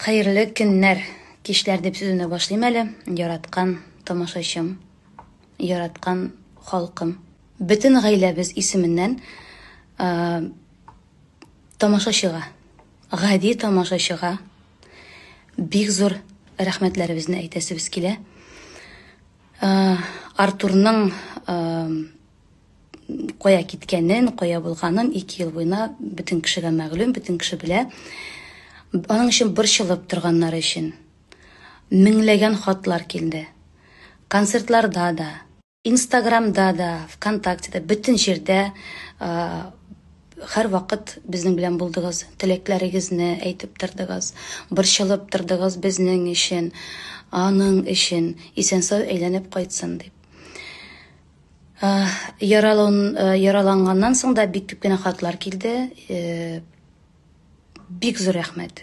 Хәерле көннәр, кичләр дип сүзне башлыйм әле. Яраткан тамашачым, яраткан халкым. Бөтен гаиләбез исеменнән тамашачыга, гади тамашачыга бик зур рәхмәтләребезне әйтәсебез килә. Артурның кая киткәнен, кая булганын 2 ел буена бөтен кешегә мәгълүм, бөтен кеше белә. Аның өчен борчылып торганнар өчен меңләгән хатлар килде. Концертларда да, Инстаграмда да, ВКонтактеда, бөтен җирдә һәр вакыт безнең белән булдыгыз, теләкләрегезне әйтеп тордыгыз, борчылып тордыгыз безнең өчен, аның өчен исән-сау әйләнеп кайтсын дип. Яраланганнан соң да бик күп кенә хатлар килде. Бик зур рәхмәт.